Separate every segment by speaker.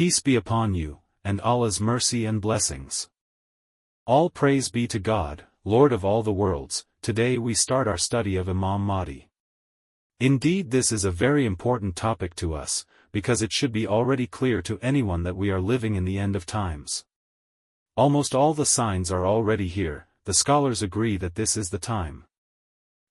Speaker 1: Peace be upon you, and Allah's mercy and blessings. All praise be to God, Lord of all the worlds. Today we start our study of Imam Mahdi. Indeed, this is a very important topic to us, because it should be already clear to anyone that we are living in the end of times. Almost all the signs are already here. The scholars agree that this is the time.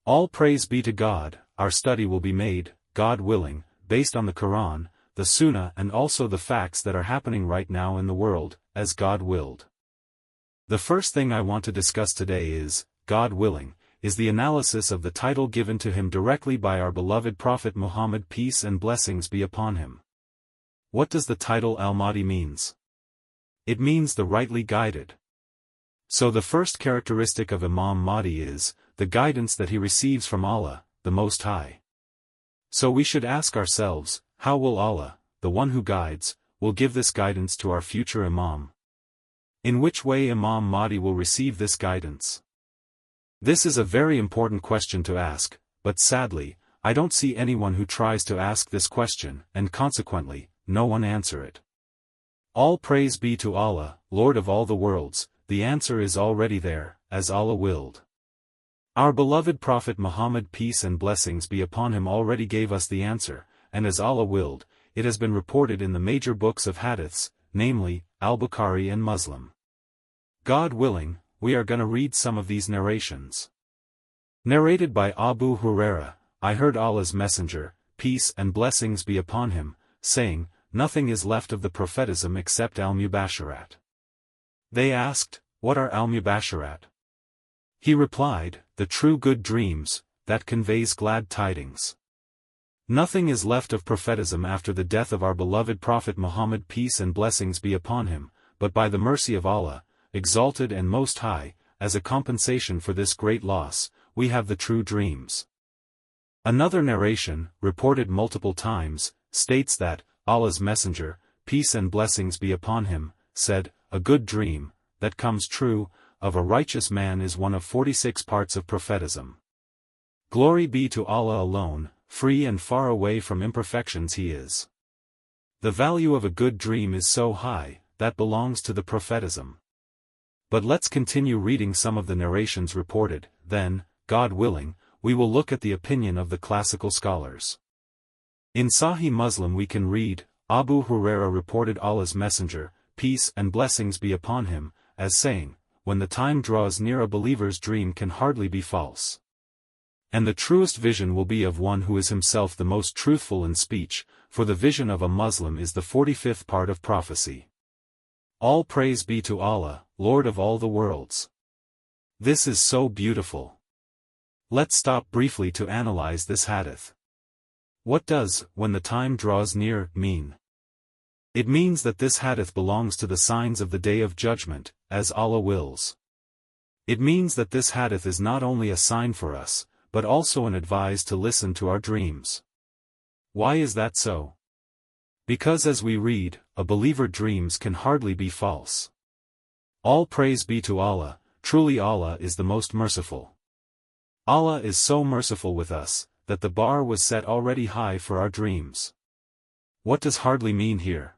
Speaker 1: All praise be to God. Our study will be made, God willing, based on the Quran, the Sunnah, and also the facts that are happening right now in the world, as God willed. The first thing I want to discuss today is, God willing, is the analysis of the title given to him directly by our beloved Prophet Muhammad, peace and blessings be upon him. What does the title Al-Mahdi means? It means the rightly guided. So the first characteristic of Imam Mahdi is, the guidance that he receives from Allah, the Most High. So we should ask ourselves, how will Allah, the one who guides, will give this guidance to our future Imam? In which way Imam Mahdi will receive this guidance? This is a very important question to ask, but sadly, I don't see anyone who tries to ask this question, and consequently, no one answer it. All praise be to Allah, Lord of all the worlds. The answer is already there, as Allah willed. Our beloved Prophet Muhammad, peace and blessings be upon him, already gave us the answer, and as Allah willed, it has been reported in the major books of hadiths, namely, Al-Bukhari and Muslim. God willing, we are gonna read some of these narrations. Narrated by Abu Huraira, I heard Allah's Messenger, peace and blessings be upon him, saying, nothing is left of the prophetism except Al-Mubashshirat. They asked, what are Al-Mubashshirat? He replied, the true good dreams, that conveys glad tidings. Nothing is left of prophetism after the death of our beloved Prophet Muhammad, peace and blessings be upon him, but by the mercy of Allah, exalted and most high, as a compensation for this great loss, we have the true dreams. Another narration, reported multiple times, states that, Allah's Messenger, peace and blessings be upon him, said, a good dream, that comes true, of a righteous man is one of 46 parts of prophetism. Glory be to Allah alone, free and far away from imperfections he is. The value of a good dream is so high, that belongs to the prophetism. But let's continue reading some of the narrations reported, then, God willing, we will look at the opinion of the classical scholars. In Sahih Muslim we can read, Abu Huraira reported Allah's Messenger, peace and blessings be upon him, as saying, when the time draws near a believer's dream can hardly be false. And the truest vision will be of one who is himself the most truthful in speech, for the vision of a Muslim is the 45th part of prophecy. All praise be to Allah, Lord of all the worlds. This is so beautiful. Let's stop briefly to analyze this hadith. What does, when the time draws near, mean? It means that this hadith belongs to the signs of the Day of Judgment, as Allah wills. It means that this hadith is not only a sign for us, but also an advice to listen to our dreams. Why is that so? Because as we read, a believer's dreams can hardly be false. All praise be to Allah, truly Allah is the most merciful. Allah is so merciful with us, that the bar was set already high for our dreams. What does hardly mean here?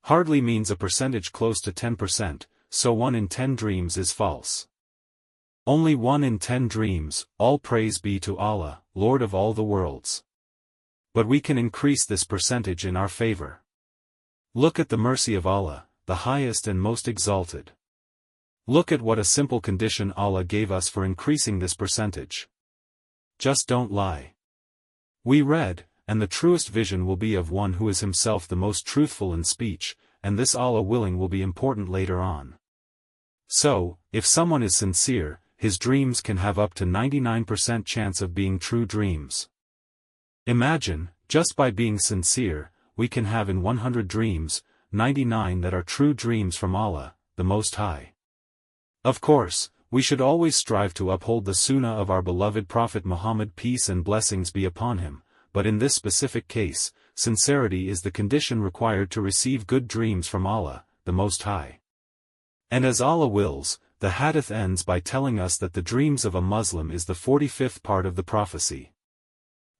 Speaker 1: Hardly means a percentage close to 10%, so 1 in 10 dreams is false. Only 1 in 10 dreams, all praise be to Allah, Lord of all the worlds. But we can increase this percentage in our favor. Look at the mercy of Allah, the highest and most exalted. Look at what a simple condition Allah gave us for increasing this percentage. Just don't lie. We read, and the truest vision will be of one who is himself the most truthful in speech, and this Allah willing will be important later on. So, if someone is sincere, his dreams can have up to 99% chance of being true dreams. Imagine, just by being sincere, we can have in 100 dreams, 99 that are true dreams from Allah, the Most High. Of course, we should always strive to uphold the Sunnah of our beloved Prophet Muhammad, peace and blessings be upon him, but in this specific case, sincerity is the condition required to receive good dreams from Allah, the Most High. And as Allah wills, the hadith ends by telling us that the dreams of a Muslim is the 45th part of the prophecy.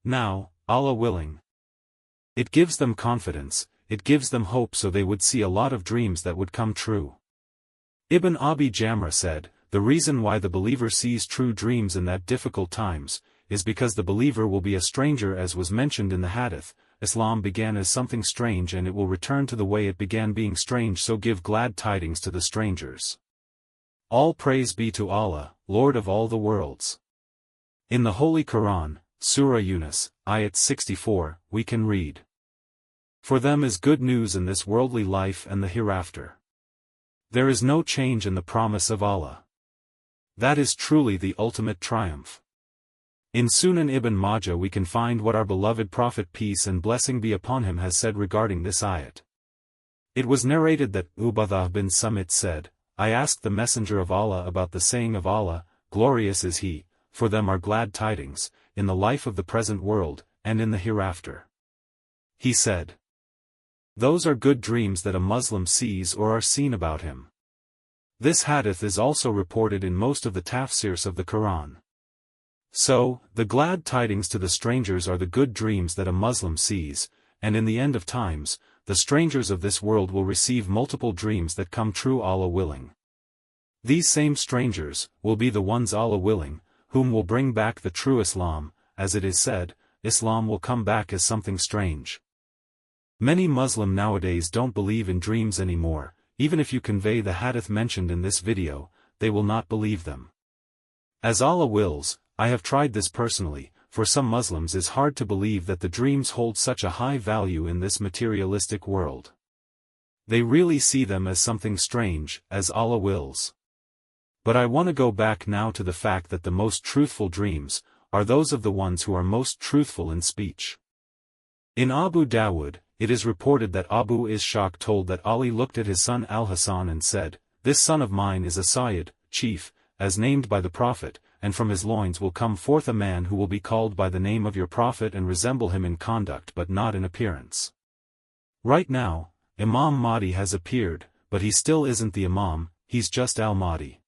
Speaker 1: Now, Allah willing, it gives them confidence, it gives them hope so they would see a lot of dreams that would come true. Ibn Abi Jamrah said, the reason why the believer sees true dreams in that difficult times, is because the believer will be a stranger as was mentioned in the hadith. Islam began as something strange and it will return to the way it began being strange, so give glad tidings to the strangers. All praise be to Allah, Lord of all the worlds. In the Holy Quran, Surah Yunus, Ayat 64, we can read, for them is good news in this worldly life and the hereafter. There is no change in the promise of Allah. That is truly the ultimate triumph. In Sunan Ibn Majah we can find what our beloved Prophet peace and blessing be upon him has said regarding this ayat. It was narrated that Ubadah bin Samit said, I asked the Messenger of Allah about the saying of Allah, glorious is He, for them are glad tidings, in the life of the present world, and in the hereafter. He said, those are good dreams that a Muslim sees or are seen about him. This hadith is also reported in most of the tafsirs of the Quran. So, the glad tidings to the strangers are the good dreams that a Muslim sees, and in the end of times, the strangers of this world will receive multiple dreams that come true Allah willing. These same strangers, will be the ones Allah willing, whom will bring back the true Islam, as it is said, Islam will come back as something strange. Many Muslims nowadays don't believe in dreams anymore, even if you convey the hadith mentioned in this video, they will not believe them. As Allah wills, I have tried this personally, for some Muslims it's hard to believe that the dreams hold such a high value in this materialistic world. They really see them as something strange, as Allah wills. But I want to go back now to the fact that the most truthful dreams, are those of the ones who are most truthful in speech. In Abu Dawud, it is reported that Abu Ishaq told that Ali looked at his son Al-Hasan and said, this son of mine is a Sayyid, chief, as named by the Prophet, and from his loins will come forth a man who will be called by the name of your Prophet and resemble him in conduct but not in appearance. Right now, Imam Mahdi has appeared, but he still isn't the Imam, he's just Al-Mahdi.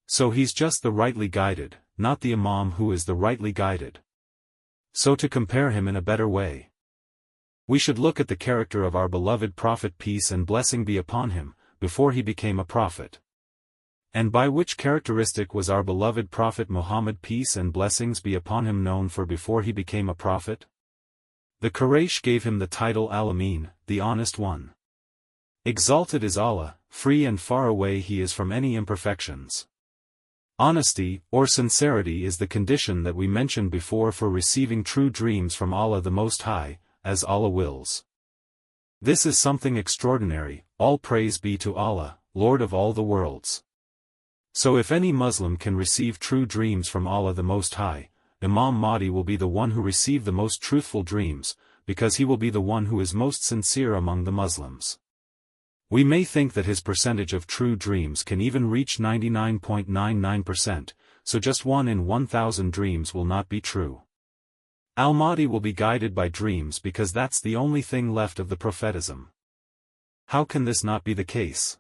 Speaker 1: So he's just the rightly guided, not the Imam who is the rightly guided. So to compare him in a better way, we should look at the character of our beloved Prophet peace and blessing be upon him, before he became a prophet. And by which characteristic was our beloved Prophet Muhammad peace and blessings be upon him known for before he became a prophet? The Quraysh gave him the title Al-Amin, the Honest One. Exalted is Allah, free and far away he is from any imperfections. Honesty, or sincerity is the condition that we mentioned before for receiving true dreams from Allah the Most High, as Allah wills. This is something extraordinary, all praise be to Allah, Lord of all the worlds. So if any Muslim can receive true dreams from Allah the Most High, Imam Mahdi will be the one who receive the most truthful dreams, because he will be the one who is most sincere among the Muslims. We may think that his percentage of true dreams can even reach 99.99%, so just 1 in 1,000 dreams will not be true. Al-Mahdi will be guided by dreams because that's the only thing left of the prophetism. How can this not be the case?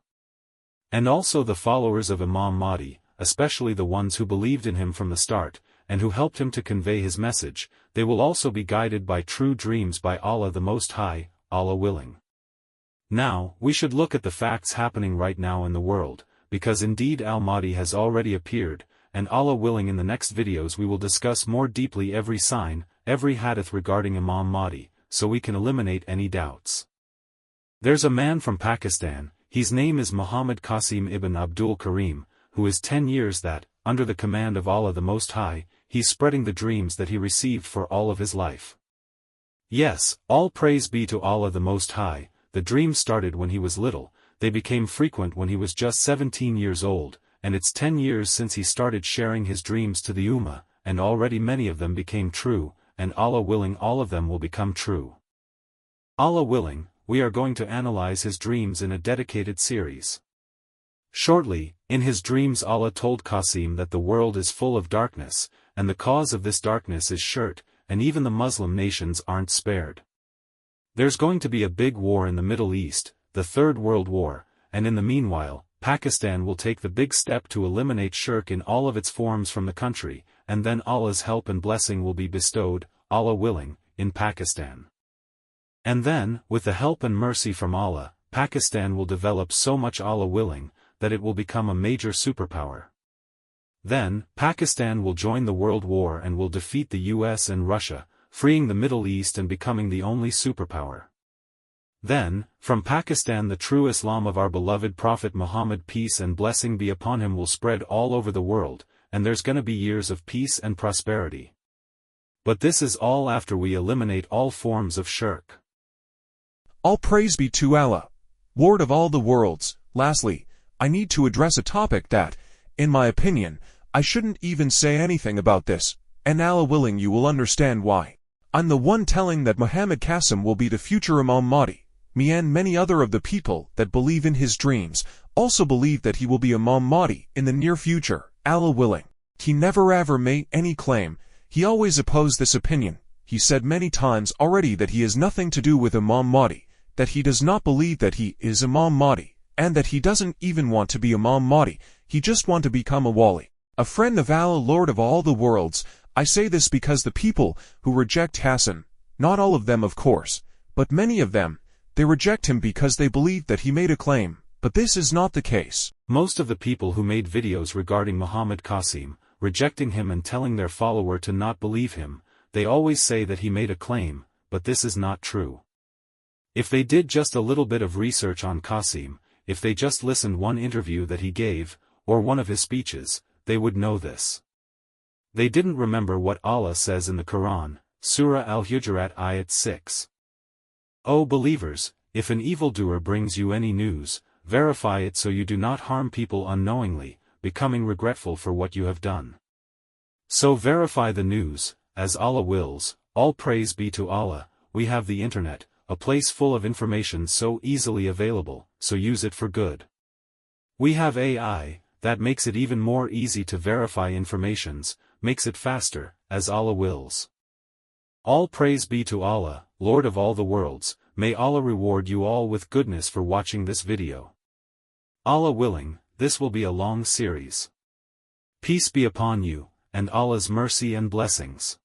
Speaker 1: And also the followers of Imam Mahdi, especially the ones who believed in him from the start, and who helped him to convey his message, they will also be guided by true dreams by Allah the Most High, Allah willing. Now, we should look at the facts happening right now in the world, because indeed Al-Mahdi has already appeared, and Allah willing in the next videos we will discuss more deeply every sign, every hadith regarding Imam Mahdi, so we can eliminate any doubts. There's a man from Pakistan, his name is Muhammad Qasim Ibn Abdul Karim, who is 10 years that, under the command of Allah the Most High, he's spreading the dreams that he received for all of his life. Yes, all praise be to Allah the Most High, the dreams started when he was little, they became frequent when he was just 17 years old, and it's 10 years since he started sharing his dreams to the Ummah, and already many of them became true, and Allah willing all of them will become true. Allah willing, we are going to analyze his dreams in a dedicated series. Shortly, in his dreams Allah told Qasim that the world is full of darkness, and the cause of this darkness is shirk, and even the Muslim nations aren't spared. There's going to be a big war in the Middle East, the Third World War, and in the meanwhile, Pakistan will take the big step to eliminate shirk in all of its forms from the country, and then Allah's help and blessing will be bestowed, Allah willing, in Pakistan. And then, with the help and mercy from Allah, Pakistan will develop so much, Allah willing, that it will become a major superpower. Then, Pakistan will join the World War and will defeat the US and Russia, freeing the Middle East and becoming the only superpower. Then, from Pakistan the true Islam of our beloved Prophet Muhammad, peace and blessing be upon him, will spread all over the world, and there's gonna be years of peace and prosperity. But this is all after we eliminate all forms of shirk.
Speaker 2: All praise be to Allah, Lord of all the worlds. Lastly, I need to address a topic that, in my opinion, I shouldn't even say anything about this, and Allah willing you will understand why. I'm the one telling that Muhammad Qasim will be the future Imam Mahdi. Me and many other of the people that believe in his dreams also believe that he will be Imam Mahdi in the near future, Allah willing. He never ever made any claim. He always opposed this opinion. He said many times already that he has nothing to do with Imam Mahdi, that he does not believe that he is Imam Mahdi, and that he doesn't even want to be Imam Mahdi, he just want to become a wali, a friend of Allah, Lord of all the worlds. I say this because the people who reject Qasim, not all of them of course, but many of them, they reject him because they believe that he made a claim, but this is not the case.
Speaker 1: Most of the people who made videos regarding Muhammad Qasim, rejecting him and telling their follower to not believe him, they always say that he made a claim, but this is not true. If they did just a little bit of research on Qasim, if they just listened one interview that he gave, or one of his speeches, they would know this. They didn't remember what Allah says in the Quran, Surah Al-Hujurat Ayat 6. O believers, if an evildoer brings you any news, verify it so you do not harm people unknowingly, becoming regretful for what you have done. So verify the news, as Allah wills. All praise be to Allah. We have the internet, a place full of information so easily available, so use it for good. We have AI, that makes it even more easy to verify informations, makes it faster, as Allah wills. All praise be to Allah, Lord of all the worlds. May Allah reward you all with goodness for watching this video. Allah willing, this will be a long series. Peace be upon you, and Allah's mercy and blessings.